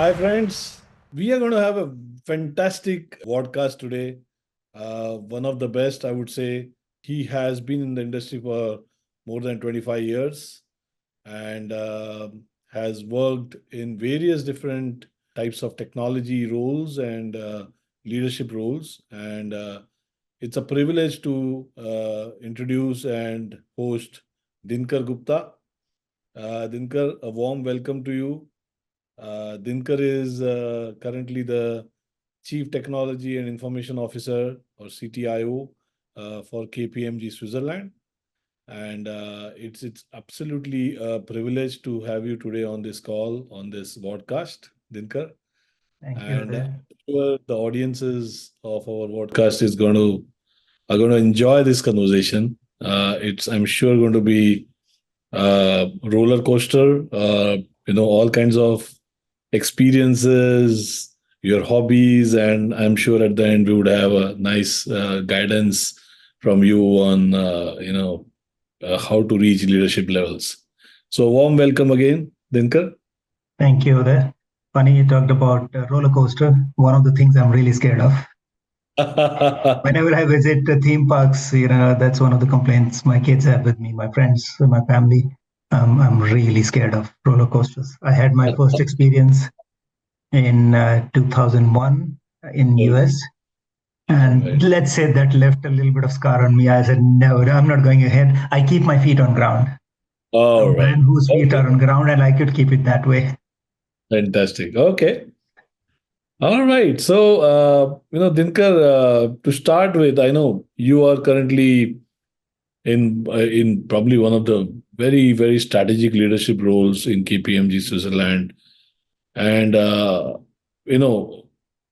Hi, friends. We are going to have a fantastic podcast today. One of the best, I would say. He has been in the industry for more than 25 years and has worked in various different types of technology roles and leadership roles. And it's a privilege to introduce and host Dinkar Gupta. Dinkar, a warm welcome to you. Dinkar is currently the Chief Technology and Information Officer or CTIO for KPMG Switzerland. And it's absolutely a privilege to have you today on this call, on this podcast, Dinkar. Thank you, And Uday. sure the audiences of our podcast are going to enjoy this conversation. It's I'm sure going to be roller coaster. All kinds of experiences, your hobbies, and I'm sure at the end we would have a nice guidance from you on how to reach leadership levels. So warm welcome again, Dinkar. Thank you, Uday. Funny you talked about roller coaster. One of the things I'm really scared of. Whenever I visit the theme parks, that's one of the complaints my kids have with me, my friends, my family. I'm really scared of roller coasters. I had my first experience in 2001 in US, and Right. let's say that left a little bit of scar on me. I said, no, I'm not going ahead. I keep my feet on ground. A All right. man whose feet Okay. are on ground, and I could keep it that way. Fantastic. Okay. All right. So, Dinkar, to start with, I know you are currently in probably one of the very, very strategic leadership roles in KPMG Switzerland. And,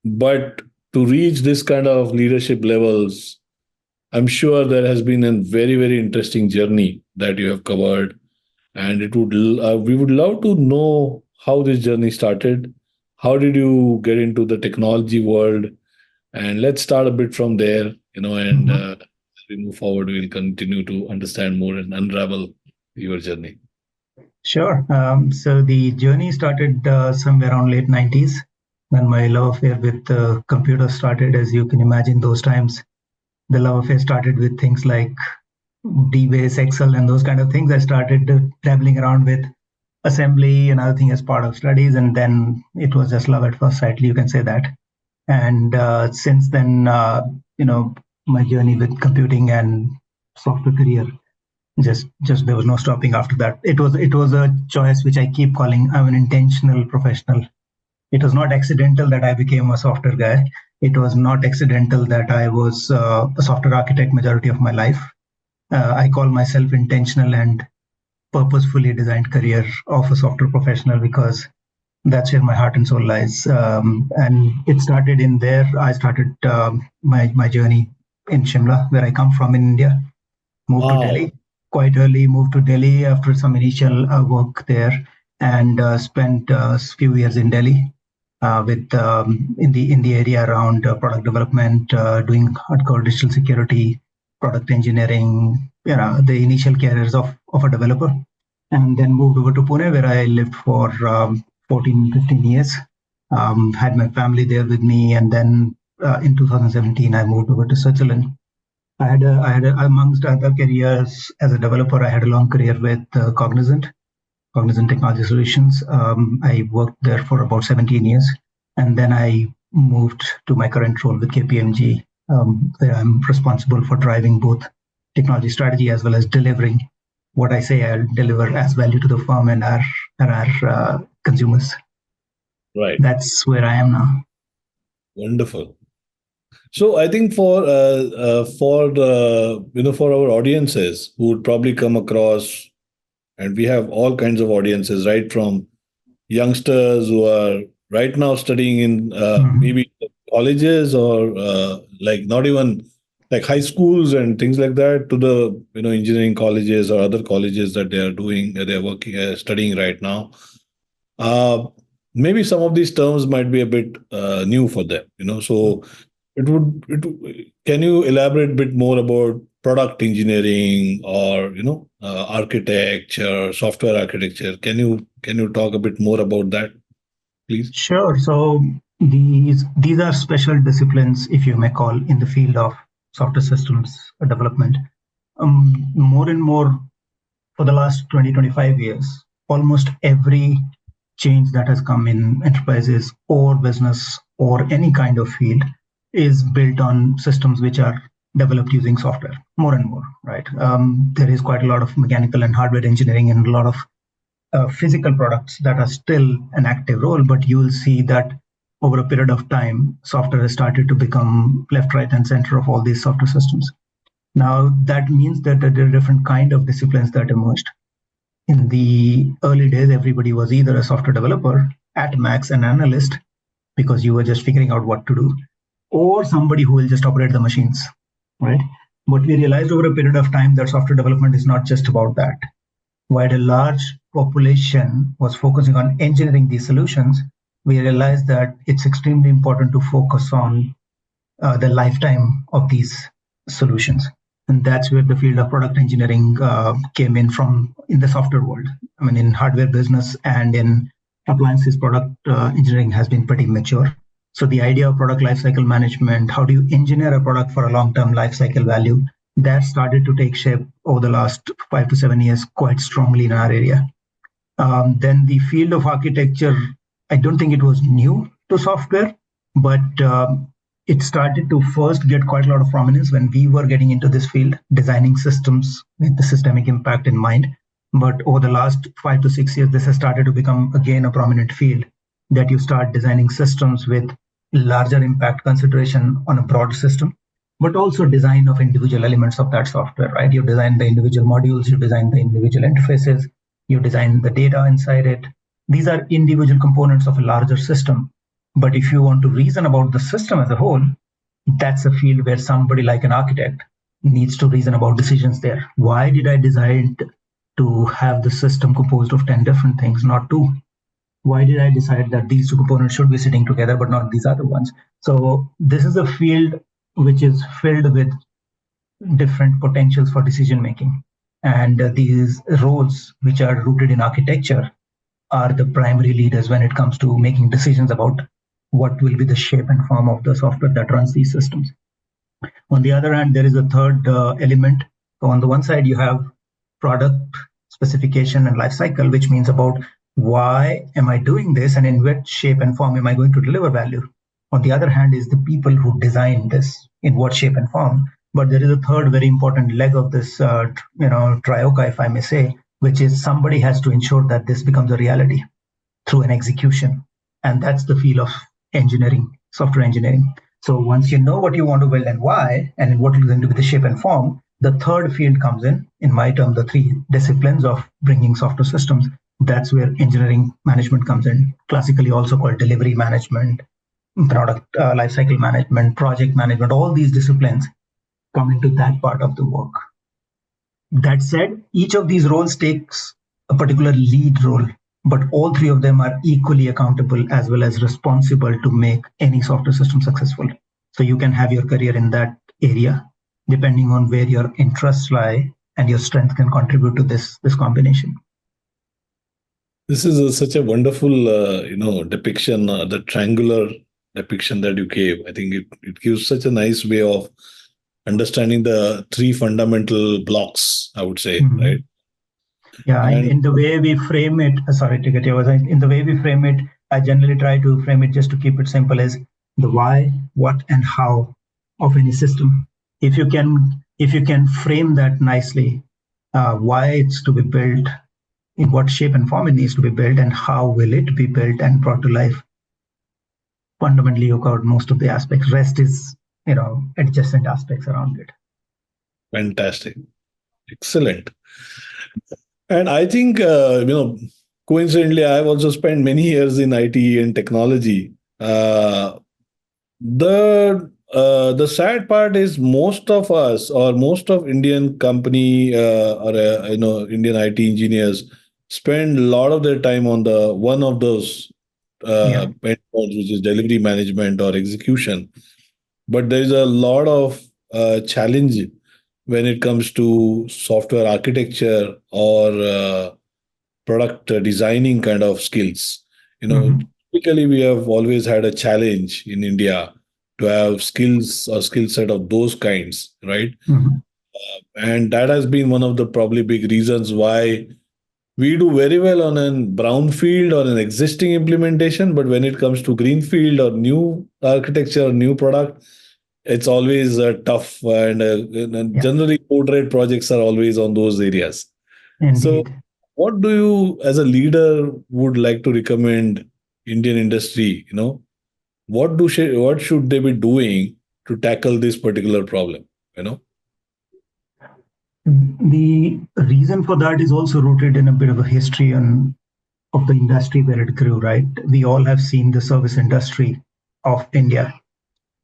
but to reach this kind of leadership levels, I'm sure there has been a very, very interesting journey that you have covered. And we would love to know how this journey started. How did you get into the technology world? And let's start a bit from there, and Mhm. as we move forward, we'll continue to understand more and unravel your journey. Sure. So the journey started somewhere around late 90s when my love affair with computers started. As you can imagine, those times, the love affair started with things like DBase, Excel, and those kind of things. I started dabbling around with assembly and other things as part of studies. And then it was just love at first sight, you can say that. And since then, my journey with computing and software career just there was no stopping after that. It was a choice which I keep calling I'm an intentional professional. It was not accidental that I became a software guy. It was not accidental that I was a software architect majority of my life. I call myself intentional and purposefully designed career of a software professional because that's where my heart and soul lies. And it started in there. I started my journey in Shimla, where I come from in India. Moved to Wow. Delhi quite early. Moved to Delhi after some initial work there, and spent a few years in Delhi with in the area around product development, doing hardcore digital security, product engineering. The initial careers of a developer, and then moved over to Pune, where I lived for 14, 15 years. Had my family there with me, and then in 2017 I moved over to Switzerland. Amongst other careers as a developer, I had a long career with Cognizant Technology Solutions. I worked there for about 17 years, and then I moved to my current role with KPMG, where I'm responsible for driving both technology strategy as well as delivering what I say I'll deliver as value to the firm and our consumers. Right. That's where I am now. Wonderful. So I think for our audiences who would probably come across, and we have all kinds of audiences, right from youngsters who are right now studying in Mhm. maybe colleges or like not even like high schools and things like that to the engineering colleges or other colleges that they're working studying right now. uh, Maybe some of these terms might be a bit new for them, so can you elaborate a bit more about product engineering or architecture, software architecture? Can you talk a bit more about that, please? Sure. So these are special disciplines, if you may call, in the field of software systems development. More and more for the last 20-25 years, almost every change that has come in enterprises or business or any kind of field is built on systems which are developed using software more and more, right? There is quite a lot of mechanical and hardware engineering and a lot of physical products that are still an active role, but you will see that over a period of time, software has started to become left, right, and center of all these software systems. Now, that means that there are different kind of disciplines that emerged. In the early days, everybody was either a software developer, at max an analyst, because you were just figuring out what to do, or somebody who will just operate the machines, right? But we realized over a period of time that software development is not just about that. While a large population was focusing on engineering these solutions, we realized that it's extremely important to focus on the lifetime of these solutions. And that's where the field of product engineering came in from in the software world. I mean, in hardware business and in appliances, product engineering has been pretty mature. So the idea of product lifecycle management, how do you engineer a product for a long-term lifecycle value, that started to take shape over the last 5 to 7 years quite strongly in our area. Then the field of architecture, I don't think it was new to software, but it started to first get quite a lot of prominence when we were getting into this field, designing systems with the systemic impact in mind. But over the last 5 to 6 years, this has started to become again a prominent field, that you start designing systems with larger impact consideration on a broad system, but also design of individual elements of that software, right? You design the individual modules, you design the individual interfaces, you design the data inside it. These are individual components of a larger system. But if you want to reason about the system as a whole, that's a field where somebody like an architect needs to reason about decisions there. Why did I decide to have the system composed of 10 different things, not two? Why did I decide that these two components should be sitting together, but not these other ones? So this is a field which is filled with different potentials for decision making. And these roles, which are rooted in architecture, are the primary leaders when it comes to making decisions about what will be the shape and form of the software that runs these systems. On the other hand, there is a third element. So on the one side, you have product specification and life cycle, which means about why am I doing this and in what shape and form am I going to deliver value. On the other hand is the people who design this, in what shape and form. But there is a third very important leg of this trioca, if I may say, which is somebody has to ensure that this becomes a reality through an execution. And that's the field of engineering, software engineering. So once you know what you want to build and why, and what is going to be the shape and form, the third field comes in my term, the three disciplines of bringing software systems. That's where engineering management comes in, classically also called delivery management, product lifecycle management, project management. All these disciplines come into that part of the work. That said, each of these roles takes a particular lead role, but all three of them are equally accountable as well as responsible to make any software system successful. So you can have your career in that area, depending on where your interests lie, and your strength can contribute to this combination. This is such a wonderful, depiction, the triangular depiction that you gave. I think it gives such a nice way of understanding the three fundamental blocks, I would say, right? Yeah, in the way we frame it, sorry to get you, in the way we frame it, I generally try to frame it just to keep it simple as the why, what, and how of any system. If you can frame that nicely, why it's to be built, in what shape and form it needs to be built, and how will it be built and brought to life, fundamentally you covered most of the aspects. Rest is, adjacent aspects around it. Fantastic. Excellent. And I think, coincidentally, I've also spent many years in IT and technology. The sad part is most of us or most of Indian company Indian IT engineers spend a lot of their time on the one of those endpoints, which is delivery management or execution. But there is a lot of challenge when it comes to software architecture or product designing kind of skills. typically we have always had a challenge in India to have skills or skill set of those kinds, right? Mhm. And that has been one of the probably big reasons why we do very well on a brownfield or an existing implementation, but when it comes to greenfield or new architecture or new product, it's always tough. And Yeah, generally, code red projects are always on those areas. So, indeed. what do you, as a leader, would like to recommend Indian industry? What should they be doing to tackle this particular problem? You know. The reason for that is also rooted in a bit of a history of the industry where it grew, right? We all have seen the service industry of India.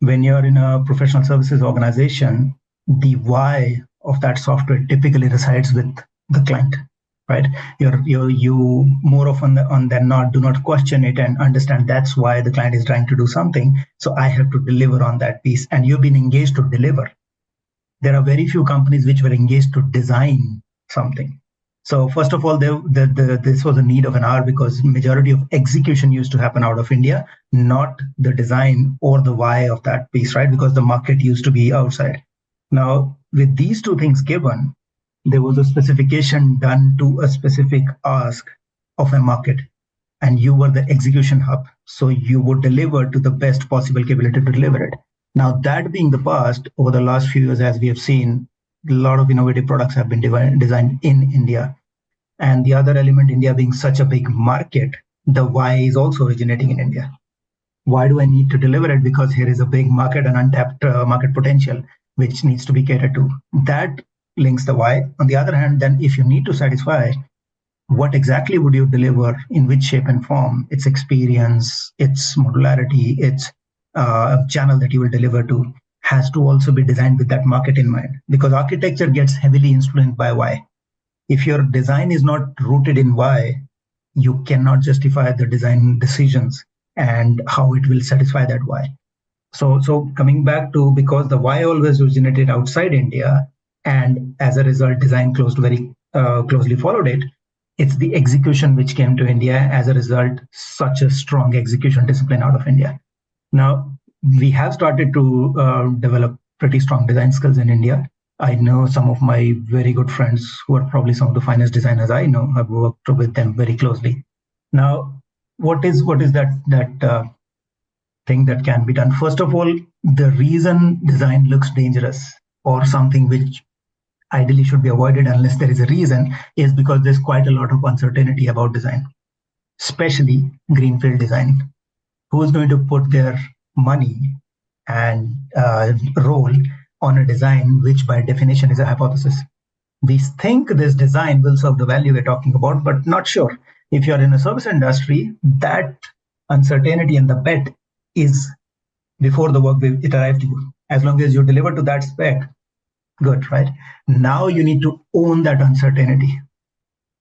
When you're in a professional services organization, the why of that software typically resides with the client, right? You more often than not do not question it and understand that's why the client is trying to do something. So I have to deliver on that piece, and you've been engaged to deliver. There are very few companies which were engaged to design something. So first of all, this was a need of an hour because majority of execution used to happen out of India, not the design or the why of that piece, right? Because the market used to be outside. Now, with these two things given, there was a specification done to a specific ask of a market, and you were the execution hub. So you would deliver to the best possible capability to deliver it. Now, that being the past, over the last few years, as we have seen, a lot of innovative products have been designed in India. And the other element, India being such a big market, the why is also originating in India. Why do I need to deliver it? Because here is a big market and untapped market potential, which needs to be catered to. That links the why. On the other hand, then if you need to satisfy what exactly would you deliver, in which shape and form, its experience, its modularity, its channel that you will deliver to, has to also be designed with that market in mind, because architecture gets heavily influenced by why. If your design is not rooted in why, you cannot justify the design decisions and how it will satisfy that why. So coming back to, because the why always originated outside India, and as a result, design very closely followed it. It's the execution which came to India as a result, such a strong execution discipline out of India. Now we have started to develop pretty strong design skills in India. I know some of my very good friends who are probably some of the finest designers I know. I've worked with them very closely. Now, what is that thing that can be done? First of all, the reason design looks dangerous or something which ideally should be avoided unless there is a reason is because there's quite a lot of uncertainty about design, especially greenfield design. Who's going to put their money and role on a design which by definition is a hypothesis? We think this design will serve the value we're talking about, but not sure. If you're in a service industry, that uncertainty and the bet is before the work it arrived to you. As long as you deliver to that spec, good, right? Now you need to own that uncertainty,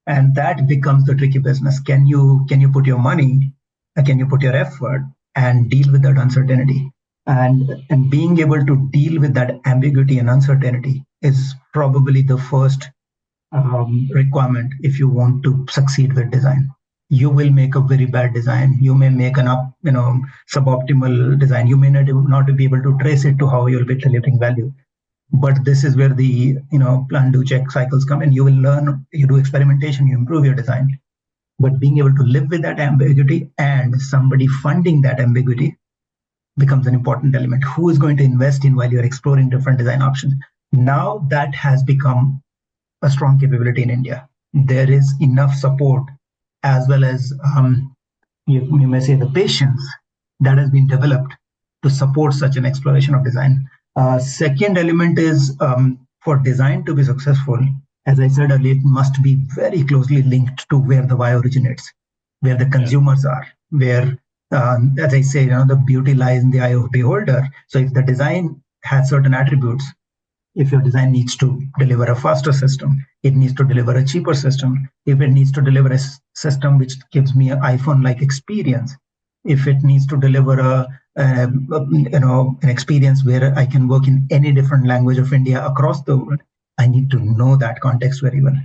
and that becomes the tricky business. Can you put your money, can you put your effort and deal with that uncertainty? And being able to deal with that ambiguity and uncertainty is probably the first requirement if you want to succeed with design. You will make a very bad design. You may make an suboptimal design. You may not be able to trace it to how you'll be delivering value. But this is where the plan, do, check cycles come in. You will learn, you do experimentation, you improve your design. But being able to live with that ambiguity and somebody funding that ambiguity becomes an important element. Who is going to invest in while you're exploring different design options? Now that has become a strong capability in India. There is enough support as well as you may say the patience that has been developed to support such an exploration of design. Second element is for design to be successful, as I said earlier, it must be very closely linked to where the why originates, where the consumers are, where, as I say, the beauty lies in the eye of the beholder. So if the design has certain attributes, if your design needs to deliver a faster system, it needs to deliver a cheaper system. If it needs to deliver a system which gives me an iPhone-like experience, if it needs to deliver an experience where I can work in any different language of India across the world, I need to know that context very well.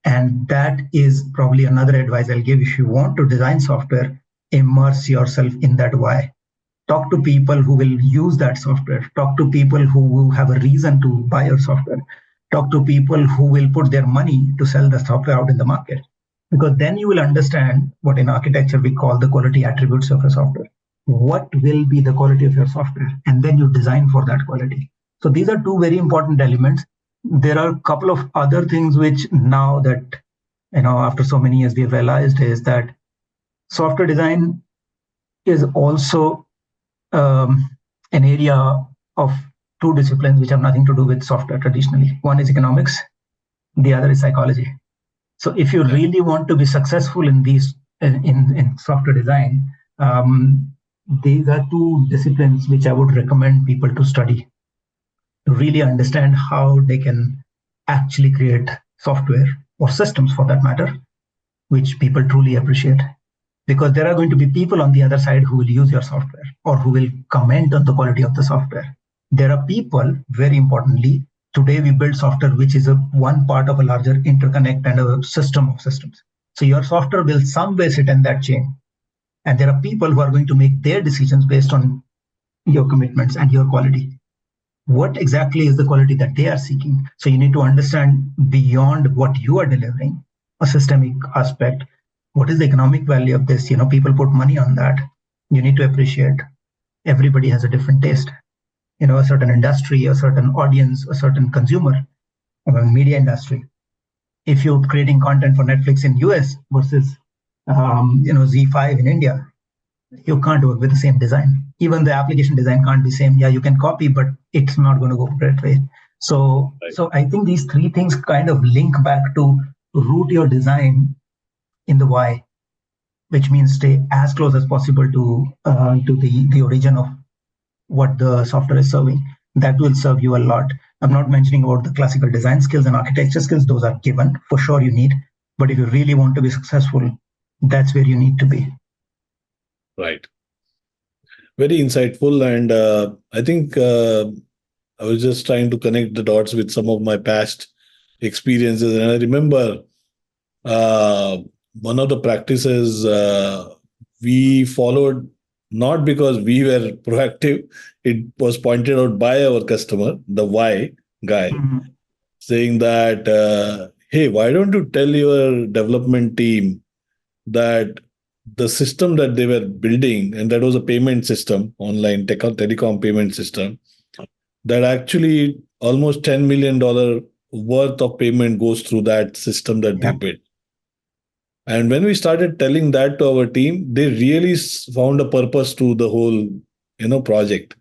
And that is probably another advice I'll give. If you want to design software, immerse yourself in that why. Talk to people who will use that software. Talk to people who have a reason to buy your software. Talk to people who will put their money to sell the software out in the market. Because then you will understand what in architecture we call the quality attributes of a software. What will be the quality of your software? And then you design for that quality. So these are two very important elements. There are a couple of other things which now that, after so many years we've realized is that software design is also an area of two disciplines which have nothing to do with software traditionally. One is economics, the other is psychology. So if you really want to be successful in these in software design, these are two disciplines which I would recommend people to study to really understand how they can actually create software or systems for that matter, which people truly appreciate. Because there are going to be people on the other side who will use your software or who will comment on the quality of the software. There are people, very importantly, today we build software which is one part of a larger interconnect and a system of systems. So your software will some way sit in that chain. And there are people who are going to make their decisions based on your commitments and your quality. What exactly is the quality that they are seeking? So you need to understand beyond what you are delivering, a systemic aspect. What is the economic value of this? People put money on that. You need to appreciate everybody has a different taste. A certain industry, a certain audience, a certain consumer, media industry. If you're creating content for Netflix in US versus Z5 in India, you can't work with the same design. Even the application design can't be same. Yeah, you can copy, but it's not going to go that way. So I think these three things kind of link back to root your design in the why, which means stay as close as possible to the origin of what the software is serving. That will serve you a lot. I'm not mentioning about the classical design skills and architecture skills. Those are given, for sure you need. But if you really want to be successful, that's where you need to be. Right. Very insightful. And I think I was just trying to connect the dots with some of my past experiences. And I remember one of the practices we followed, not because we were proactive, it was pointed out by our customer, the why guy, saying that, hey, why don't you tell your development team that the system that they were building, and that was a payment system, online telecom payment system, that actually almost $10 million worth of payment goes through that system that they built. And when we started telling that to our team, they really found a purpose to the whole, project.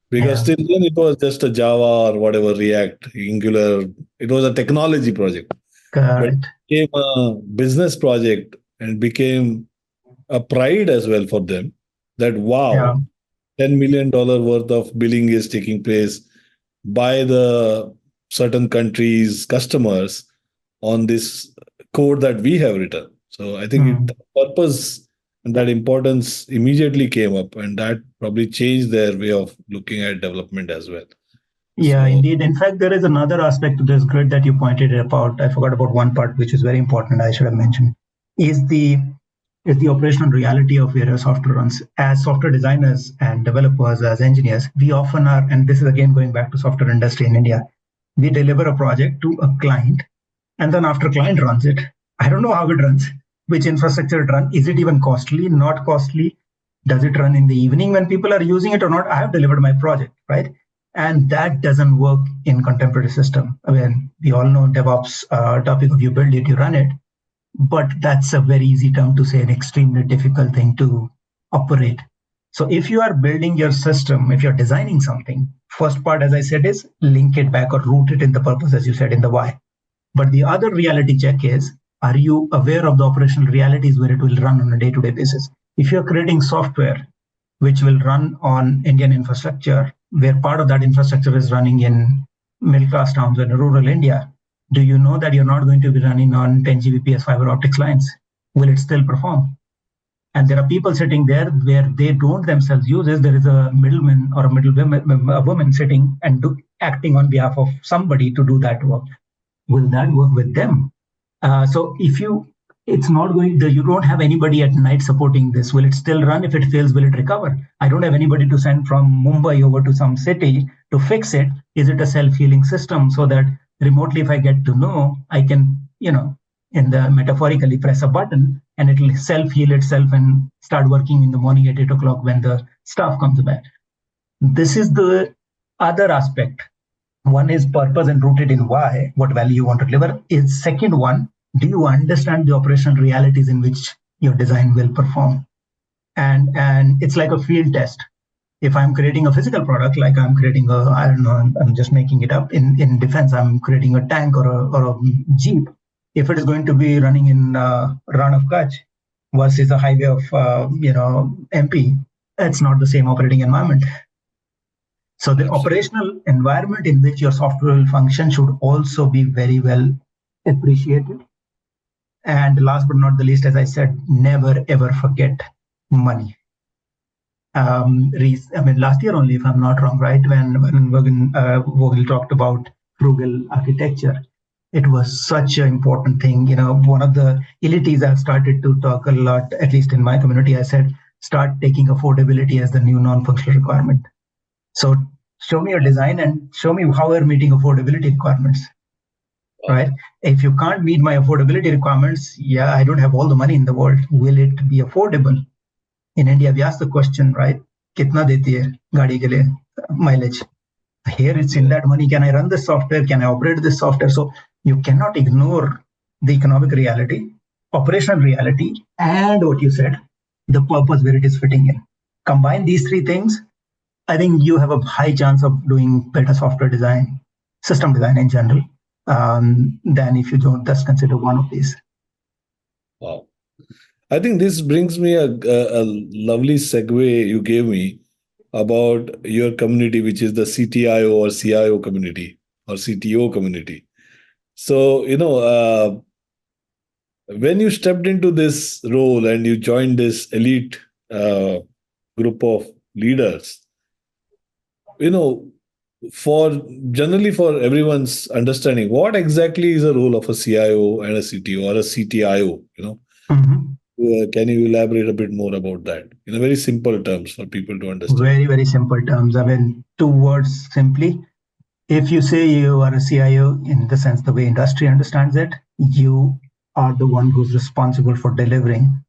Because till then it was just a Java or whatever, React, Angular. It was a technology project. But it became a business project and became a pride as well for them that, wow, $10 million worth of billing is taking place by the certain countries' customers on this code that we have written. So I think the purpose and that importance immediately came up, and that probably changed their way of looking at development as well. Yeah, indeed. In fact, there is another aspect to this grid that you pointed about. I forgot about one part, which is very important. I should have mentioned is the operational reality of where your software runs. As software designers and developers, as engineers, we often are, and this is again going back to software industry in India, we deliver a project to a client, and then after client runs it, I don't know how it runs, which infrastructure it runs. Is it even costly, not costly? Does it run in the evening when people are using it or not? I have delivered my project, right? And that doesn't work in contemporary system. I mean, we all know DevOps topic of you build it, you run it. But that's a very easy term to say, an extremely difficult thing to operate. So if you are building your system, if you're designing something, first part, as I said, is link it back or root it in the purpose, as you said, in the why. But the other reality check is, are you aware of the operational realities where it will run on a day-to-day basis? If you're creating software which will run on Indian infrastructure, where part of that infrastructure is running in middle-class towns in rural India, do you know that you're not going to be running on 10 Gbps fiber optics lines? Will it still perform? And there are people sitting there where they don't themselves use it. There is a middleman or a woman sitting and acting on behalf of somebody to do that work. Will that work with them? So if you it's not going to, you don't have anybody at night supporting this. Will it still run? If it fails, will it recover? I don't have anybody to send from Mumbai over to some city to fix it. Is it a self-healing system so that remotely, if I get to know, I can, in the metaphorically press a button and it will self-heal itself and start working in the morning at 8 o'clock when the staff comes back. This is the other aspect. One is purpose and rooted in why, what value you want to deliver. Is second one, do you understand the operational realities in which your design will perform? And it's like a field test. If I'm creating a physical product, like I'm creating a, I don't know, I'm just making it up. In defense, I'm creating a tank or a jeep. If it is going to be running in Ran of Kutch versus a highway of MP, it's not the same operating environment. So the operational environment in which your software will function should also be very well appreciated. And last but not the least, as I said, never ever forget money. Last year only, if I'm not wrong, right, when Vogel talked about frugal architecture, it was such an important thing. One of the elites I've started to talk a lot, at least in my community, I said, start taking affordability as the new non-functional requirement. So show me your design and show me how we're meeting affordability requirements, right? If you can't meet my affordability requirements, I don't have all the money in the world. Will it be affordable? In India, we ask the question, right? Kitna deti hai gaadi ke liye mileage? Here it's in that money. Can I run this software? Can I operate this software? So you cannot ignore the economic reality, operational reality, and what you said, the purpose where it is fitting in. Combine these three things, I think you have a high chance of doing better software design, system design in general, than if you don't just consider one of these. Wow. I think this brings me a lovely segue you gave me about your community, which is the CTIO or CIO community or CTO community. So, when you stepped into this role and you joined this elite group of leaders, for everyone's understanding, what exactly is the role of a CIO and a CTO or a CTIO? Can you elaborate a bit more about that in a very simple terms for people to understand? Very, very simple terms. I mean, 2 words simply. If you say you are a CIO, in the sense the way industry understands it, you are the one who's responsible for delivering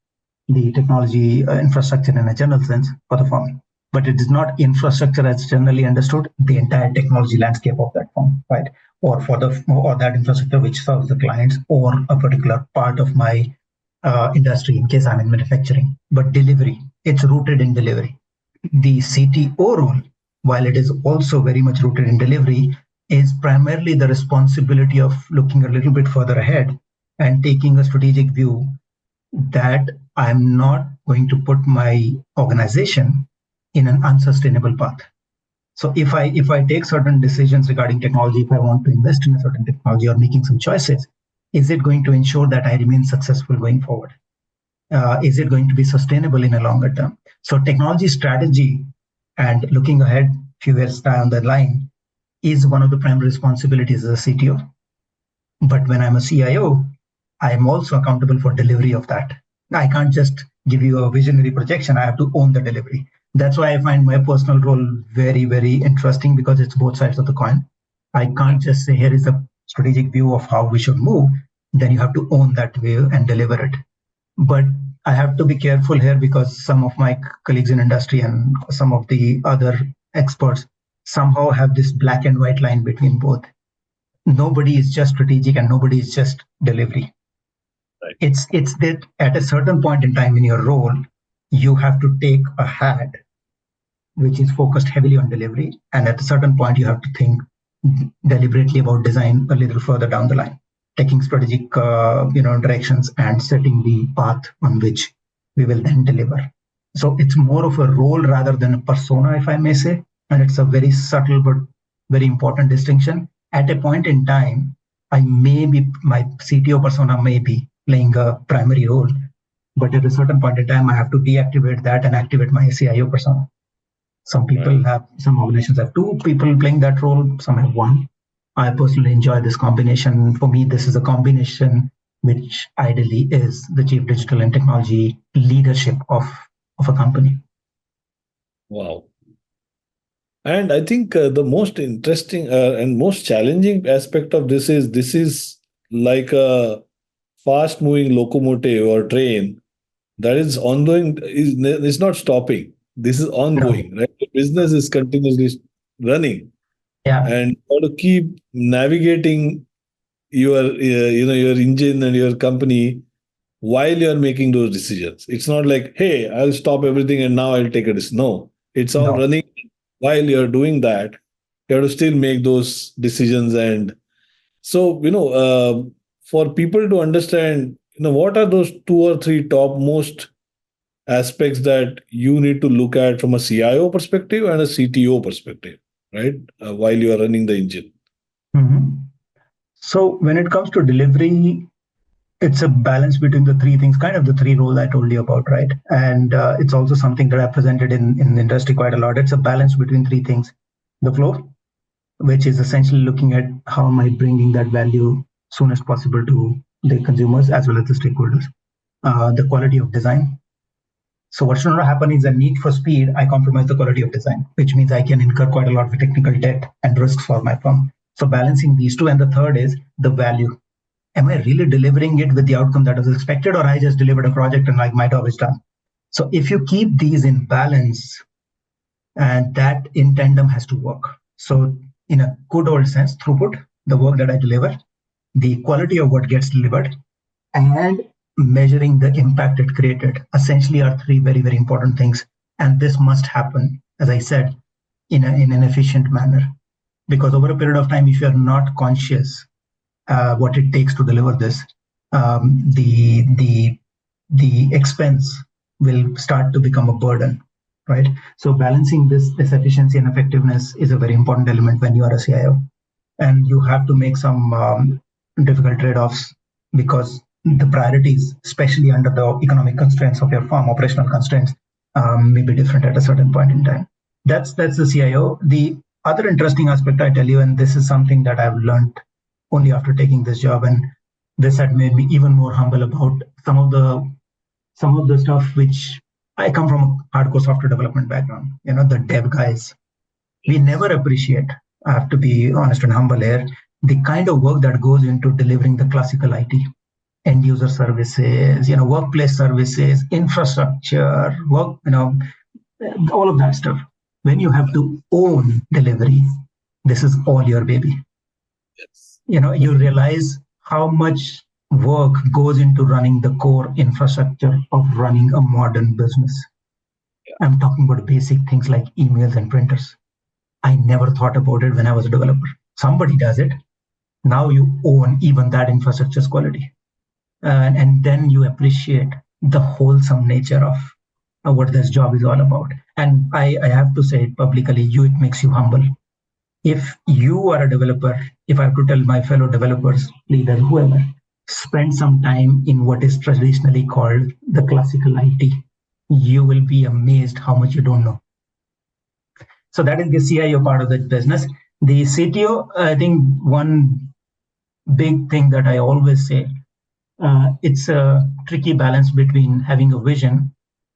the technology infrastructure in a general sense for the firm. But it is not infrastructure as generally understood, the entire technology landscape of that firm, right? Or that infrastructure which serves the clients or a particular part of my industry, in case I'm in manufacturing. But delivery, it's rooted in delivery. The CTO role, while it is also very much rooted in delivery, is primarily the responsibility of looking a little bit further ahead and taking a strategic view that I'm not going to put my organization in an unsustainable path. So if I take certain decisions regarding technology, if I want to invest in a certain technology or making some choices, is it going to ensure that I remain successful going forward? Is it going to be sustainable in a longer term? So technology strategy and looking ahead few years down the line is one of the primary responsibilities as a CTO. But when I'm a CIO, I'm also accountable for delivery of that. I can't just give you a visionary projection. I have to own the delivery. That's why I find my personal role very, very interesting, because it's both sides of the coin. I can't just say, here is a strategic view of how we should move. Then you have to own that view and deliver it. But I have to be careful here, because some of my colleagues in industry and some of the other experts somehow have this black and white line between both. Nobody is just strategic and nobody is just delivery. Right. It's that at a certain point in time in your role, you have to take a hat which is focused heavily on delivery, and at a certain point you have to think deliberately about design a little further down the line, taking strategic directions and setting the path on which we will then deliver. So it's more of a role rather than a persona, if I may say, and it's a very subtle but very important distinction. At a point in time, my CTO persona may be playing a primary role, but at a certain point in time, I have to deactivate that and activate my CIO persona. Some people some organizations have 2 people playing that role, some have 1. I personally enjoy this combination. For me, this is a combination which ideally is the chief digital and technology leadership of a company. Wow. And I think the most interesting and most challenging aspect of this is like a fast moving locomotive or train that is ongoing, is not stopping. This is No. ongoing, right? The business is continuously running, Yeah. and you have to keep navigating your your engine and your company while you're making those decisions. It's not like, hey, I'll stop everything and now I'll take a decision. No, it's all No. running. While you're doing that, you have to still make those decisions. And so, for people to understand, what are those two or three top most aspects that you need to look at from a CIO perspective and a CTO perspective, right? While you are running the engine. Mhm. So when it comes to delivery, it's a balance between the three things, kind of the three roles I told you about, right? And it's also something that I presented in the industry quite a lot. It's a balance between three things: the flow, which is essentially looking at how am I bringing that value soon as possible to the consumers as well as the stakeholders. The quality of design. So what should not happen is a need for speed. I compromise the quality of design, which means I can incur quite a lot of technical debt and risks for my firm. So balancing these two, and the third is the value. Am I really delivering it with the outcome that was expected, or I just delivered a project and like my job is done? So if you keep these in balance, and that in tandem has to work. So in a good old sense, throughput, the work that I deliver, the quality of what gets delivered, and measuring the impact it created essentially are three very, very important things. And this must happen, as I said, in an efficient manner. Because over a period of time, if you're not conscious what it takes to deliver this, the expense will start to become a burden, right? So balancing this efficiency and effectiveness is a very important element when you are a CIO, and you have to make some difficult trade-offs, because the priorities, especially under the economic constraints of your firm, operational constraints, may be different at a certain point in time. That's the CIO. The other interesting aspect I tell you, and this is something that I've learned only after taking this job, and this had made me even more humble about some of the stuff which I come from a hardcore software development background. The dev guys, we never appreciate. I have to be honest and humble here. The kind of work that goes into delivering the classical IT, end user services, workplace services, infrastructure, work, all of that stuff. When you have to own delivery, this is all your baby. Yes. You realize how much work goes into running the core infrastructure of running a modern business. I'm talking about basic things like emails and printers. I never thought about it when I was a developer. Somebody does it. Now you own even that infrastructure's quality. And then you appreciate the wholesome nature of what this job is all about. And I have to say it publicly, it makes you humble. If you are a developer, if I have to tell my fellow developers, leaders, whoever, spend some time in what is traditionally called the classical IT, you will be amazed how much you don't know. So that is the CIO part of the business. The CTO, I think one big thing that I always say, it's a tricky balance between having a vision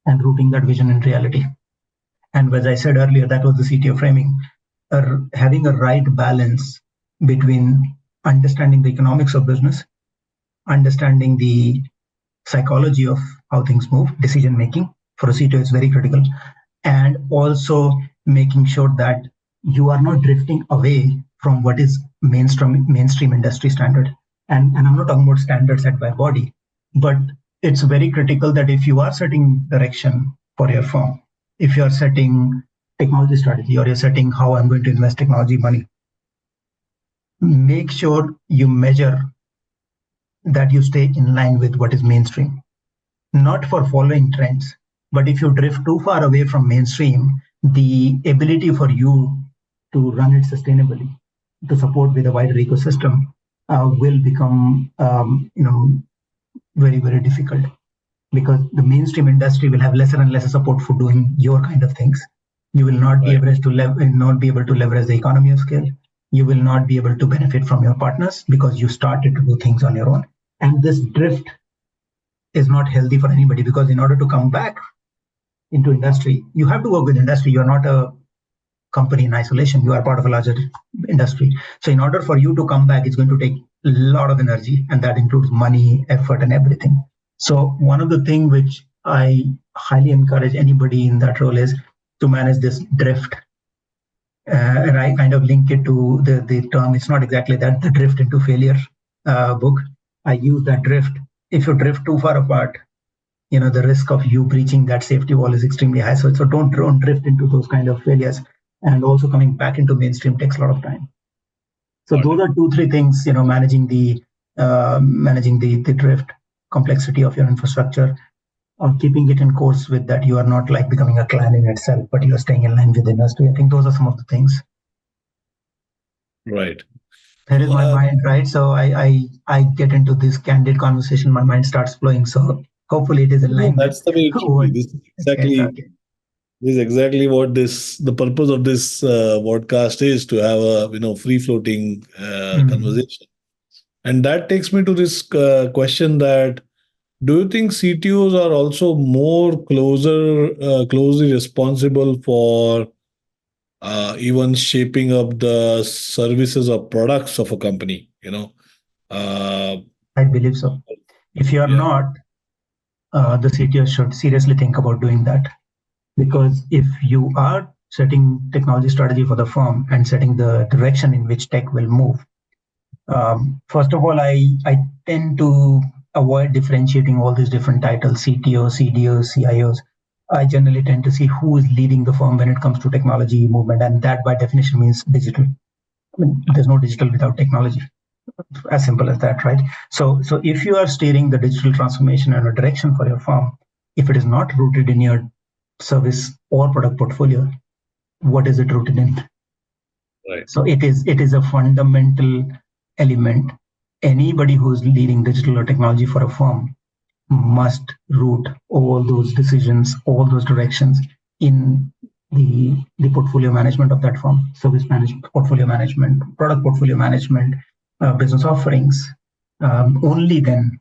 and rooting that vision in reality. And as I said earlier, that was the CTO framing. Having a right balance between understanding the economics of business, understanding the psychology of how things move, decision making for a CTO is very critical, and also making sure that you are not drifting away from what is mainstream industry standard. And I'm not talking about standards set by body, but it's very critical that if you are setting direction for your firm, if you are setting technology strategy, or you're setting how I'm going to invest technology money, make sure you measure that you stay in line with what is mainstream, not for following trends. But if you drift too far away from mainstream, the ability for you to run it sustainably, to support with a wider ecosystem, will become, very, very difficult, because the mainstream industry will have lesser and lesser support for doing your kind of things. You will not be able to leverage the economy of scale. You will not be able to benefit from your partners because you started to do things on your own. And this drift is not healthy for anybody, because in order to come back into industry, you have to work with industry. You're not a company in isolation. You are part of a larger industry. So in order for you to come back, it's going to take a lot of energy, and that includes money, effort, and everything. So one of the things which I highly encourage anybody in that role is to manage this drift. And I kind of link it to the term, it's not exactly that, the drift into failure book. I use that drift. If you drift too far apart, the risk of you breaching that safety wall is extremely high. So don't drift into those kind of failures. And also coming back into mainstream takes a lot of time. So those are 2-3 things, managing the drift, complexity of your infrastructure, or keeping it in course with that. You are not like becoming a clan in itself, but you are staying in line with the industry. I think those are some of the things. Right. There is my mind, right? So I get into this candid conversation, my mind starts flowing. So hopefully it is in line That's the way it should be. This is exactly what the purpose of this podcast is, to have a free floating conversation. And that takes me to this question that, do you think CTOs are also more closely responsible for even shaping up the services or products of a company? I believe so. If you are not, the CTO should seriously think about doing that. Because if you are setting technology strategy for the firm and setting the direction in which tech will move, first of all, I tend to avoid differentiating all these different titles, CTO, CDOs, CIOs. I generally tend to see who is leading the firm when it comes to technology movement, and that by definition means digital. I mean, there's no digital without technology. As simple as that, right? So if you are steering the digital transformation and a direction for your firm, if it is not rooted in your service or product portfolio, what is it rooted in? Right. So it is a fundamental element. Anybody who's leading digital or technology for a firm must root all those decisions, all those directions in the portfolio management of that firm, service management, portfolio management, product portfolio management, business offerings. Only then,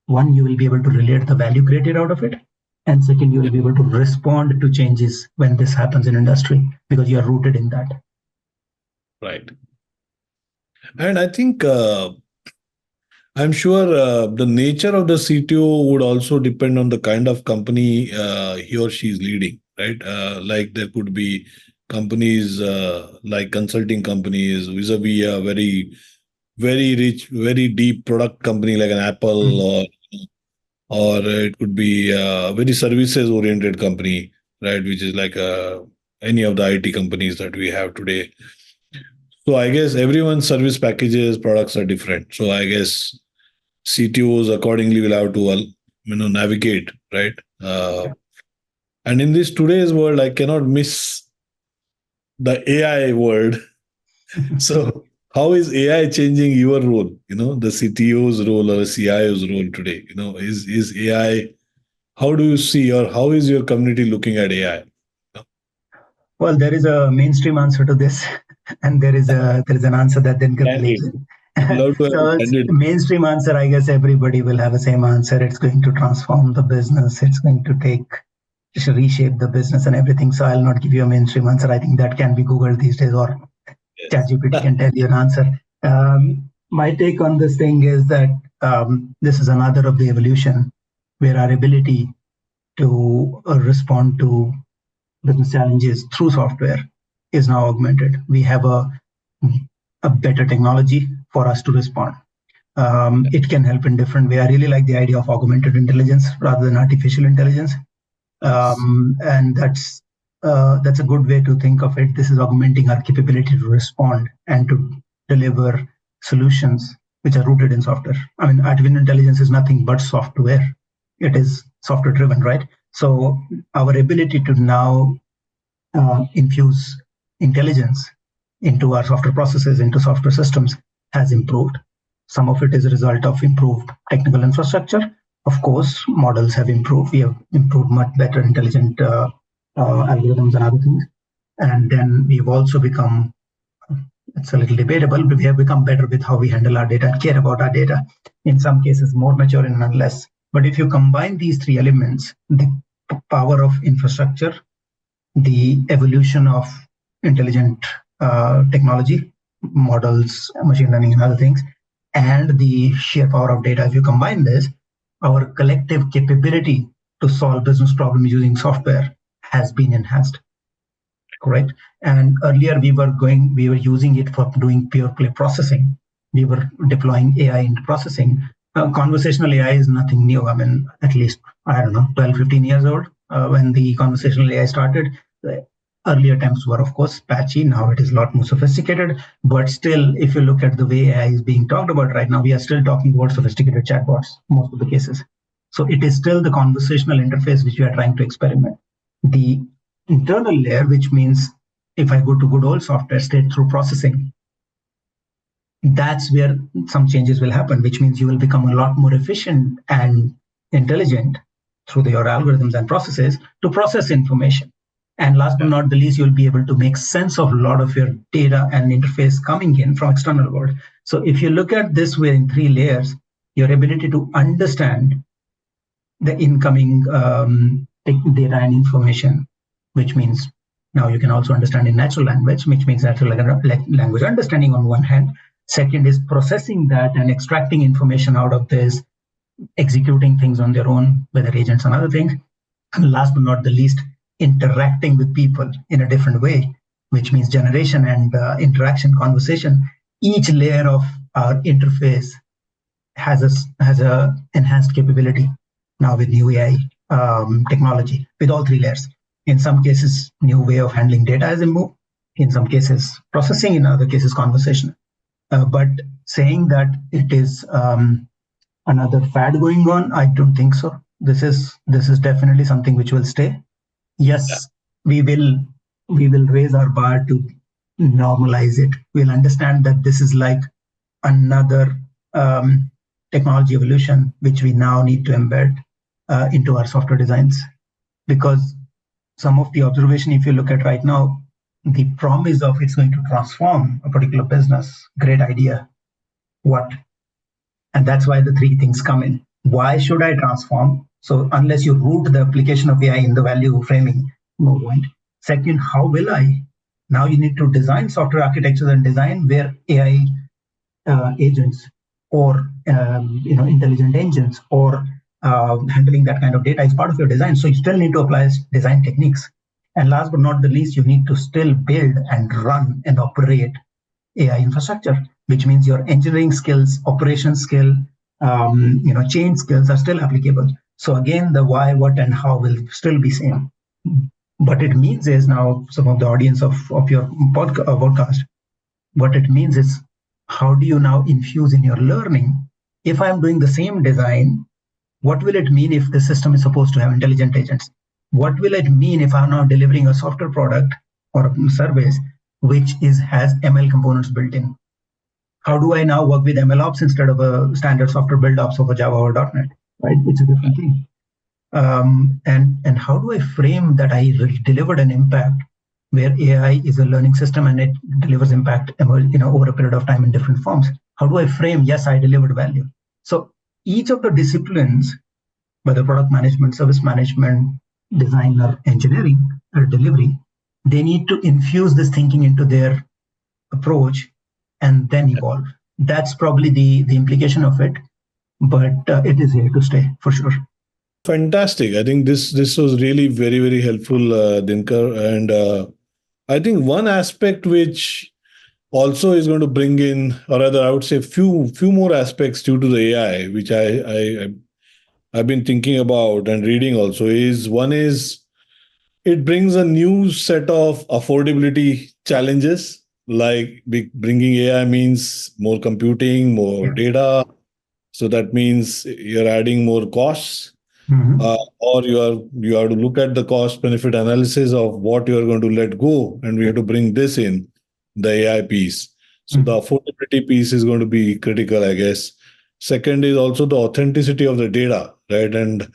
one, you will be able to relate the value created out of it, and second, you will be able to respond to changes when this happens in industry, because you are rooted in that. Right. And I think I'm sure the nature of the CTO would also depend on the kind of company he or she is leading, right? Like there could be companies like consulting companies vis-a-vis a very, very rich, very deep product company like an Apple, or it could be a very services oriented company, right? Which is like any of the IT companies that we have today. So I guess everyone's service packages, products are different. So I guess CTOs accordingly will have to navigate, right? And in this today's world, I cannot miss the AI world. So how is AI changing your role? The CTO's role or a CIO's role today? Is AI? How do you see, or how is your community looking at AI? Well, there is a mainstream answer to this, and there is an answer that Dinkar believes in. So it's mainstream answer, I guess everybody will have the same answer. It's going to transform the business. It's going to reshape the business and everything. So I'll not give you a mainstream answer. I think that can be Googled these days, or ChatGPT can tell you an answer. My take on this thing is that this is another of the evolution where our ability to respond to business challenges through software is now augmented. We have a better technology for us to respond. It can help in different way. I really like the idea of augmented intelligence rather than artificial intelligence, and that's a good way to think of it. This is augmenting our capability to respond and to deliver solutions which are rooted in software. I mean, artificial intelligence is nothing but software. It is software driven, right? So our ability to now infuse intelligence into our software processes, into software systems, has improved. Some of it is a result of improved technical infrastructure. Of course, models have improved. We have improved much better intelligent algorithms and other things. And then we've also become It's a little debatable, but we have become better with how we handle our data and care about our data. In some cases, more mature and none less. But if you combine these three elements, the power of infrastructure, the evolution of intelligent technology, models, machine learning, and other things, and the sheer power of data, if you combine this, our collective capability to solve business problems using software has been enhanced. Correct. And earlier we were using it for doing pure play processing. We were deploying AI into processing. Conversational AI is nothing new. I mean, at least, I don't know, 12, 15 years old when the conversational AI started. The early attempts were, of course, patchy. Now it is a lot more sophisticated. But still, if you look at the way AI is being talked about right now, we are still talking about sophisticated chatbots, most of the cases. So it is still the conversational interface which we are trying to experiment. The internal layer, which means if I go to good old software straight through processing, that's where some changes will happen, which means you will become a lot more efficient and intelligent through your algorithms and processes to process information. And last but not the least, you'll be able to make sense of a lot of your data and interface coming in from external world. So if you look at this way in three layers, your ability to understand the incoming data and information, which means now you can also understand in natural language, which means natural language understanding on one hand. Second is processing that and extracting information out of this, executing things on their own, whether agents and other things. And last but not the least, interacting with people in a different way, which means generation and interaction, conversation. Each layer of our interface has a enhanced capability now with new AI technology with all three layers. In some cases, new way of handling data has evolved. In some cases, processing. In other cases, conversation. But saying that it is another fad going on, I don't think so. This is definitely something which will stay. Yes, we will raise our bar to normalize it. We'll understand that this is like another technology evolution, which we now need to embed into our software designs. Because some of the observation, if you look at right now, the promise of it's going to transform a particular business, great idea. What? And that's why the three things come in. Why should I transform? So unless you root the application of AI in the value framing, no point. Second, how will I? Now you need to design software architectures and design where AI agents or intelligent engines or handling that kind of data is part of your design. So you still need to apply design techniques. And last but not the least, you need to still build and run and operate AI infrastructure, which means your engineering skills, operation skill, change skills are still applicable. So again, the why, what, and how will still be same. What it means is now some of the audience of your podcast, what it means is how do you now infuse in your learning? If I'm doing the same design, what will it mean if the system is supposed to have intelligent agents? What will it mean if I'm now delivering a software product or a service which has ML components built in? How do I now work with MLOps instead of a standard software build ops of a Java or .NET? Right, it's a different thing. And how do I frame that I delivered an impact where AI is a learning system and it delivers impact over a period of time in different forms? How do I frame, yes, I delivered value? So each of the disciplines, whether product management, service management, design, or engineering, or delivery, they need to infuse this thinking into their approach and then evolve. That's probably the implication of it, but it is here to stay for sure. Fantastic. I think this was really very, very helpful, Dinkar. And I think one aspect which also is going to bring in, or rather, I would say, few more aspects due to the AI, which I've been thinking about and reading also, is one is it brings a new set of affordability challenges. Like bringing AI means more computing, more data. So that means you're adding more costs. Or you have to look at the cost benefit analysis of what you are going to let go, and we have to bring this in the AI piece. So the affordability piece is going to be critical, I guess. Second is also the authenticity of the data, right? And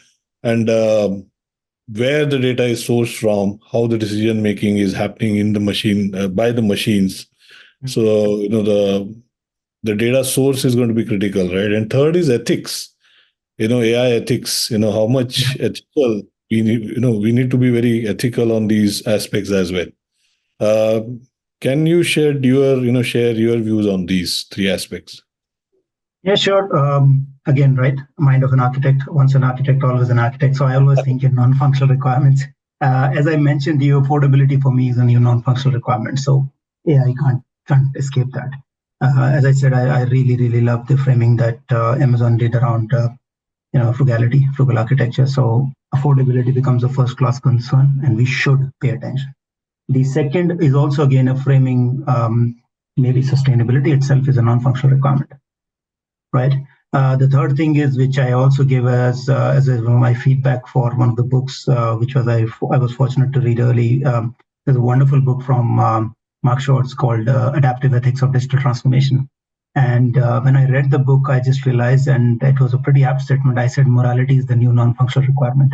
where the data is sourced from, how the decision making is happening in the machine by the machines. So, the data source is going to be critical, right? And third is ethics, AI ethics, how much ethical we need, we need to be very ethical on these aspects as well. Uh, can you share your views on these three aspects? Yeah, sure. Again, right, mind of an architect. Once an architect, always an architect. So I always think in non-functional requirements. As I mentioned, the affordability for me is a new non-functional requirement. So yeah, I can't escape that. As I said, I really really love the framing that Amazon did around frugal architecture. So affordability becomes a first class concern, and we should pay attention. The second is also again a framing. Maybe sustainability itself is a non-functional requirement, right? The third thing is, which I also give as my feedback for one of the books, which was I was fortunate to read early. There's a wonderful book from Mark Schwartz called Adaptive Ethics of Digital Transformation. And when I read the book, I just realized, and it was a pretty apt statement. I said, morality is the new non-functional requirement.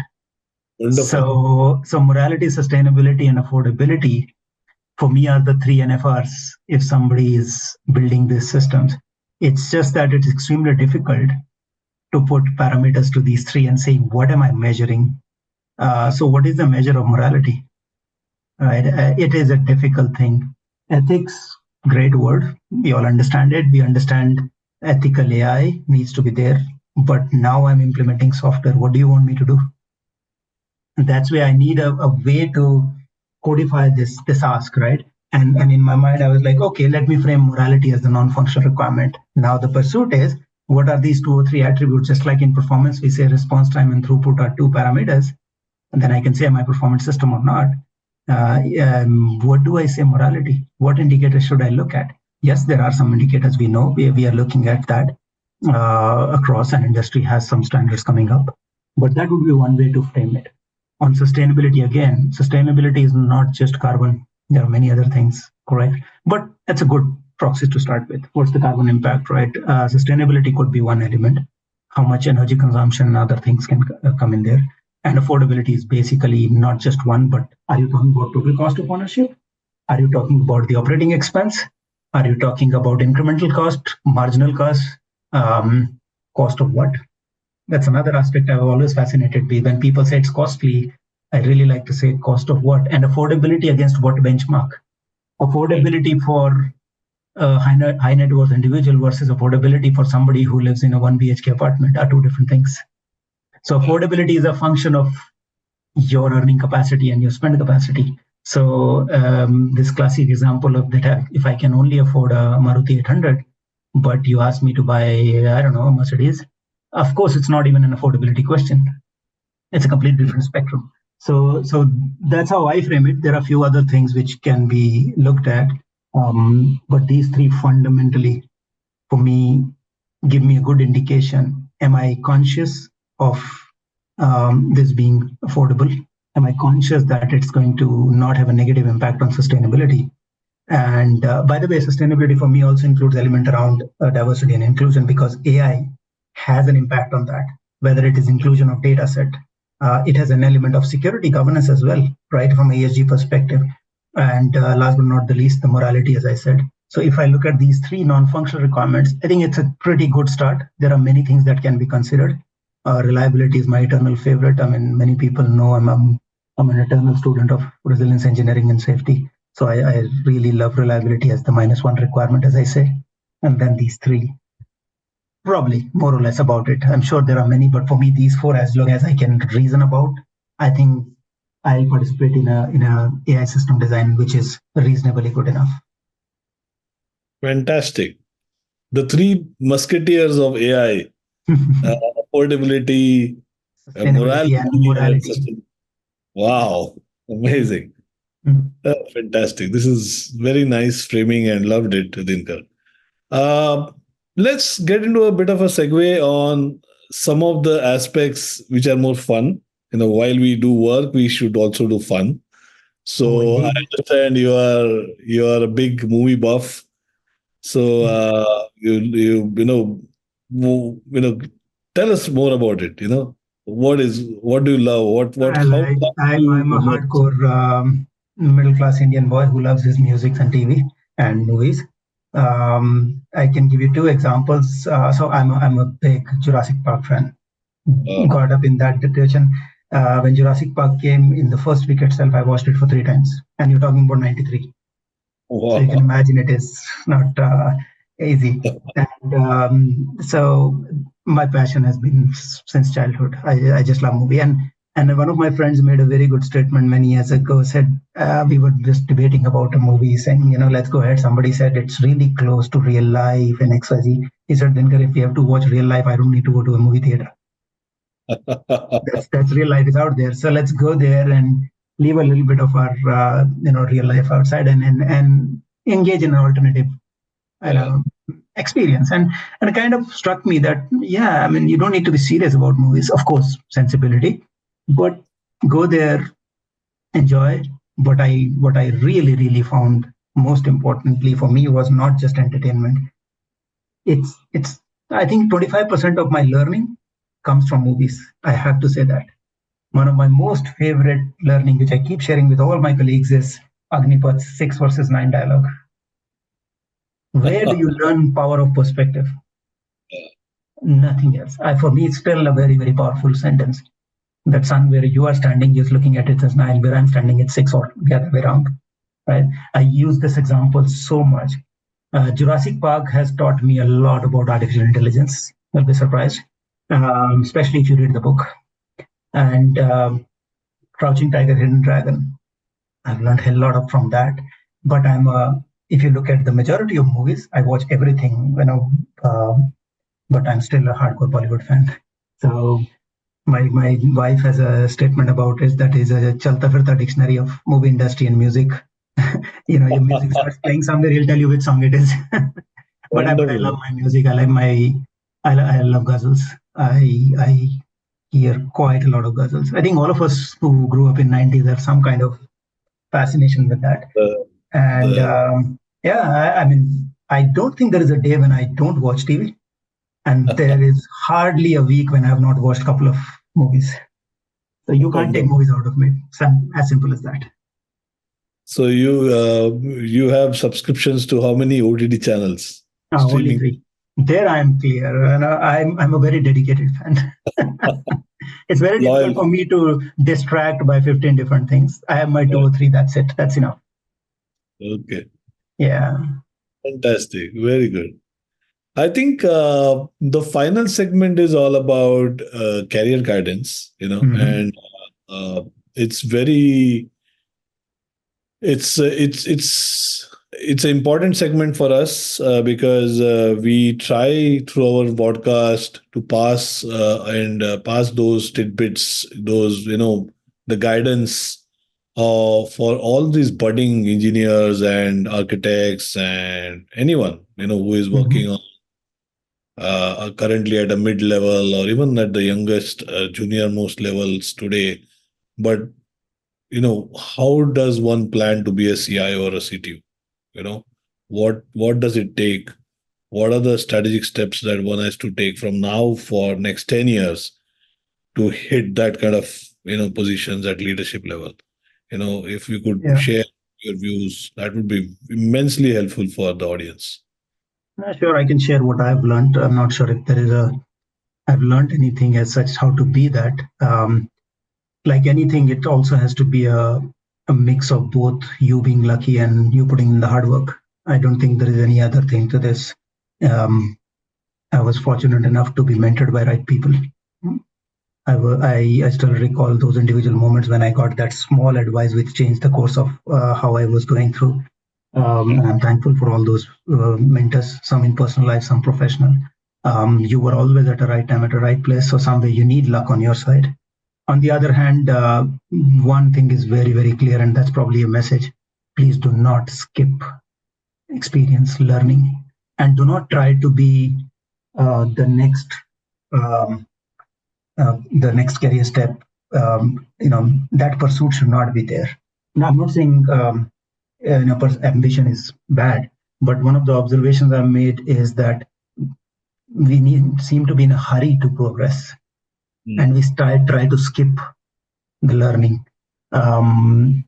Wonderful. So morality, sustainability, and affordability for me are the three NFRs if somebody is building these systems. It's just that it's extremely difficult to put parameters to these three and saying, what am I measuring? So what is the measure of morality? Right? It is a difficult thing. Ethics, great word. We all understand it. We understand ethical AI needs to be there. But now I'm implementing software. What do you want me to do? And that's where I need a way to codify this ask, right? And in my mind, I was like, okay, let me frame morality as the non-functional requirement. Now the pursuit is, what are these 2 or 3 attributes? Just like in performance, we say response time and throughput are 2 parameters. And then I can say, am I performance system or not? What do I say morality? What indicators should I look at? Yes, there are some indicators we know. We are looking at that across, and industry has some standards coming up. But that would be one way to frame it. On sustainability, again, sustainability is not just carbon. There are many other things, correct? But that's a good proxy to start with. What's the carbon impact, right? Sustainability could be one element. How much energy consumption and other things can come in there. And affordability is basically not just one, but are you talking about total cost of ownership? Are you talking about the operating expense? Are you talking about incremental cost, marginal cost, cost of what? That's another aspect I've always fascinated me. When people say it's costly, I really like to say cost of what, and affordability against what benchmark. Affordability for a high net worth individual versus affordability for somebody who lives in a 1 BHK apartment are two different things. So affordability is a function of your earning capacity and your spend capacity. So this classic example of that, if I can only afford a Maruti 800, but you ask me to buy, I don't know, a Mercedes, of course, it's not even an affordability question. It's a completely different spectrum. So that's how I frame it. There are a few other things which can be looked at, but these three fundamentally, for me, give me a good indication. Am I conscious of this being affordable? Am I conscious that it's going to not have a negative impact on sustainability? And by the way, sustainability for me also includes element around diversity and inclusion, because AI has an impact on that, whether it is inclusion of data set. It has an element of security governance as well, right, from ESG perspective. And last but not the least, the morality, as I said. So if I look at these three non-functional requirements, I think it's a pretty good start. There are many things that can be considered. Reliability is my eternal favorite. I mean, many people know I'm an eternal student of resilience engineering and safety. So I really love reliability as the -1 requirement, as I say. And then these three, probably more or less about it. I'm sure there are many, but for me, these four, as long as I can reason about, I think I'll participate in a AI system design which is reasonably good enough. Fantastic. The three musketeers of AI, affordability, Sustainability and morality. Wow, amazing. Fantastic. This is very nice framing and loved it, Dinkar. Uh, let's get into a bit of a segue on some of the aspects which are more fun. While we do work, we should also do fun. So I understand you are a big movie buff. So tell us more about it. What do you love? I'm a hardcore middle class Indian boy who loves his music and TV and movies. I can give you two examples. So I'm a big Jurassic Park fan. Uh, Got up in that direction. When Jurassic Park came in the first week itself, I watched it for 3 times. And you're talking about 93. So you can wow. imagine it is not easy. And so my passion has been since childhood. I just love movie. And one of my friends made a very good statement many years ago. Said we were just debating about a movie, saying, let's go ahead. Somebody said it's really close to real life and XYZ. He said, Dinkar, if we have to watch real life, I don't need to go to a movie theater. That's real life is out there. So let's go there and leave a little bit of our real life outside and engage in an alternative you Yeah. know experience. And it kind of struck me that, yeah, I mean, you don't need to be serious about movies, of course, sensibility, but go there, enjoy. What I really found most importantly for me was not just entertainment. It's I think 25% of my learning comes from movies. I have to say that. One of my most favorite learning, which I keep sharing with all my colleagues, is Agnipath's 6 versus 9 dialogue. Where do you learn power of perspective? Nothing else. For me, it's still a very, very powerful sentence. That sun where you are standing is looking at it as 9, where I'm standing at 6, or the other way around. Right? I use this example so much. Jurassic Park has taught me a lot about artificial intelligence. You'll be surprised, especially if you read the book. And Crouching Tiger, Hidden Dragon. I've learned a lot of from that. But if you look at the majority of movies, I watch everything, but I'm still a hardcore Bollywood fan. So my wife has a statement about it that is a chalta firta dictionary of movie industry and music. Your music starts playing somewhere, he'll tell you which song it is. But I love Wonderful. my music. I love ghazals. I hear quite a lot of ghazals. I think all of us who grew up in 90s have some kind of fascination with that. The, And the yeah, I mean, I don't think there is a day when I don't watch TV, and there is hardly a week when I have not watched a couple of movies. So you can't take wonderful. movies out of me. As simple as that. So you have subscriptions to how many OTT channels? Only Streaming. three. There I am clear, and I'm a very dedicated fan. It's very difficult Loyal. for me to distract by 15 different things. I have my two Yeah. or three. That's it. That's enough. Okay. Yeah. Fantastic. Very good. I think the final segment is all about career guidance, Mhm. and uh, it's very it's an important segment for us because we try through our podcast to pass and pass those tidbits, those the guidance for all these budding engineers and architects and anyone who is working Mhm. on currently at a mid level or even at the youngest junior most levels today. But how does one plan to be a CIO or a CTO? What does it take? What are the strategic steps that one has to take from now for next 10 years to hit that kind of positions at leadership level? If you could Yeah. share your views, that would be immensely helpful for the audience. Sure. I can share what I've learned. I'm not sure if I've learned anything as such how to be that. Like anything, it also has to be a mix of both you being lucky and you putting in the hard work. I don't think there is any other thing to this. Um, I was fortunate enough to be mentored by right people. I still recall those individual moments when I got that small advice which changed the course of how I was going through. And I'm thankful for all those mentors, some in personal life, some professional. You were always at the right time at the right place. So somewhere you need luck on your side. On the other hand, one thing is very, very clear, and that's probably a message. Please do not skip experience learning, and do not try to be the next um, career step. That pursuit should not be there. Now, I'm not saying ambition is bad, but one of the observations I've made is that seem to be in a hurry to progress, and Mm. we try to skip the learning. Um,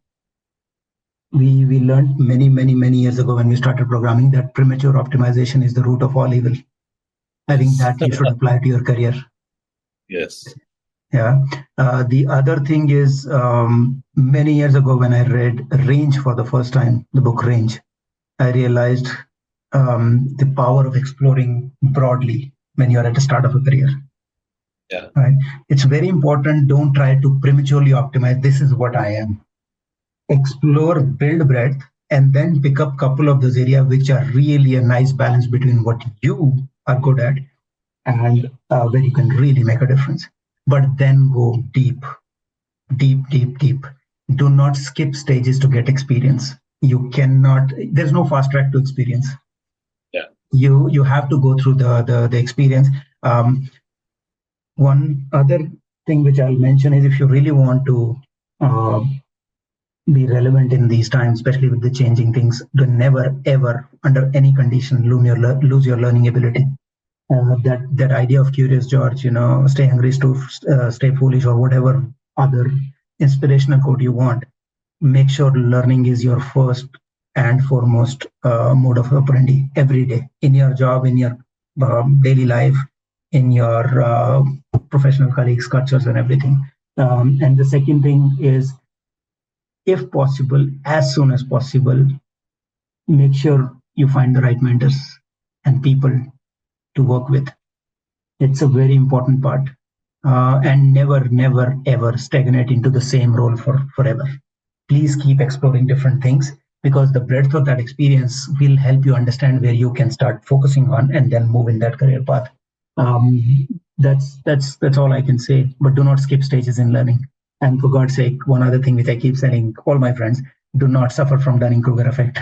We learned many years ago when we started programming that premature optimization is the root of all evil. I think Yes. that you should apply to your career. Yes. Yeah. The other thing is, many years ago when I read Range for the first time, the book Range, I realized the power of exploring broadly when you're at the start of a career. Yeah. Right? It's very important. Don't try to prematurely optimize. This is what I am. Explore, build breadth, and then pick up a couple of those areas which are really a nice balance between what you are good at and where you can really make a difference. But then go deep, deep. Do not skip stages to get experience. You cannot. There's no fast track to experience. Yeah. You have to go through the experience. One other thing which I'll mention is if you really want to uh, be relevant in these times, especially with the changing things, do never ever, under any condition, lose your learning ability. That idea of Curious George, stay hungry, stay foolish, or whatever other inspirational quote you want. Make sure learning is your first and foremost mode of operandi every day in your job, in your daily life, in your professional colleagues, cultures, and everything. And the second thing is, if possible, as soon as possible, make sure you find the right mentors and people to work with. It's a very important part. And never, ever stagnate into the same role forever. Please keep exploring different things, because the breadth of that experience will help you understand where you can start focusing on and then move in that career path. That's all I can say. But do not skip stages in learning. And for God's sake, one other thing which I keep telling all my friends: do not suffer from Dunning-Kruger effect.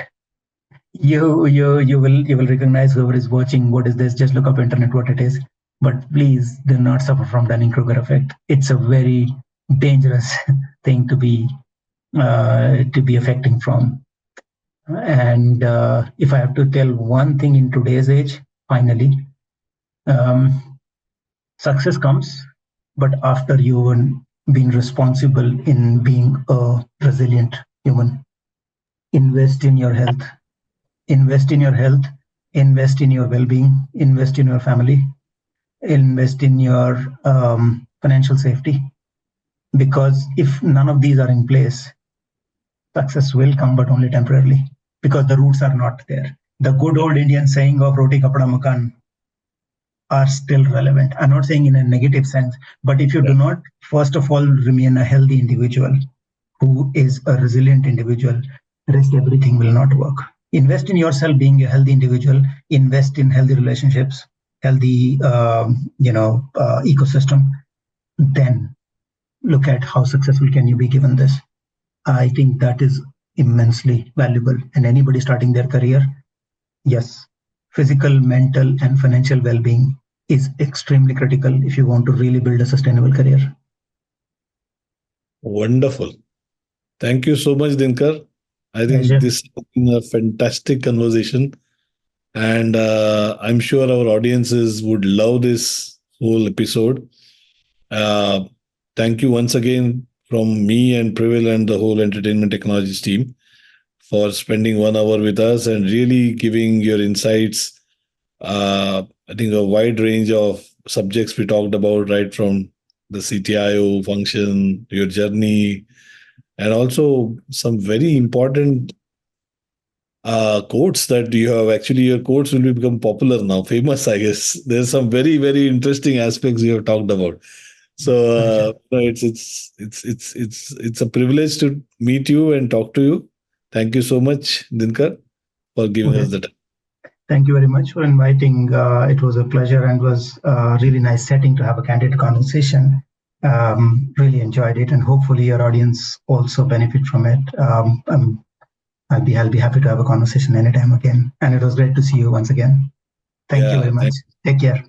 You will recognize whoever is watching. What is this? Just look up internet what it is. But please do not suffer from Dunning-Kruger effect. It's a very dangerous thing to be affecting from. And if I have to tell one thing in today's age, finally, success comes, but after you've been responsible in being a resilient human. Invest in your health. Invest in your health. Invest in your well-being. Invest in your family. Invest in your financial safety. Because if none of these are in place, success will come, but only temporarily, because the roots are not there. The good old Indian saying of roti kapda makan are still relevant. I'm not saying in a negative sense, but if you do not, first of all, remain a healthy individual who is a resilient individual, rest everything will not work. Invest in yourself being a healthy individual, invest in healthy relationships, healthy ecosystem, then look at how successful can you be given this. I think that is immensely valuable. And anybody starting their career, yes, physical, mental, and financial well-being is extremely critical if you want to really build a sustainable career. Wonderful. Thank you so much, Dinkar. I think this has been a fantastic conversation. And I'm sure our audiences would love this whole episode. Thank you once again from me and Privil and the whole Entertainment Technologies team for spending 1 hour with us and really giving your insights. I think a wide range of subjects we talked about, right from the CTIO function, your journey, and also some very important quotes that you have. Actually, your quotes will become popular now, famous, I guess. There's some very interesting aspects you have talked about. So it's a privilege to meet you and talk to you. Thank you so much, Dinkar, for giving us the time. Thank you very much for inviting. It was a pleasure and was a really nice setting to have a candid conversation. Really enjoyed it, and hopefully your audience also benefit from it. I'll be happy to have a conversation anytime again. And it was great to see you once again. Thank you very much. Take care.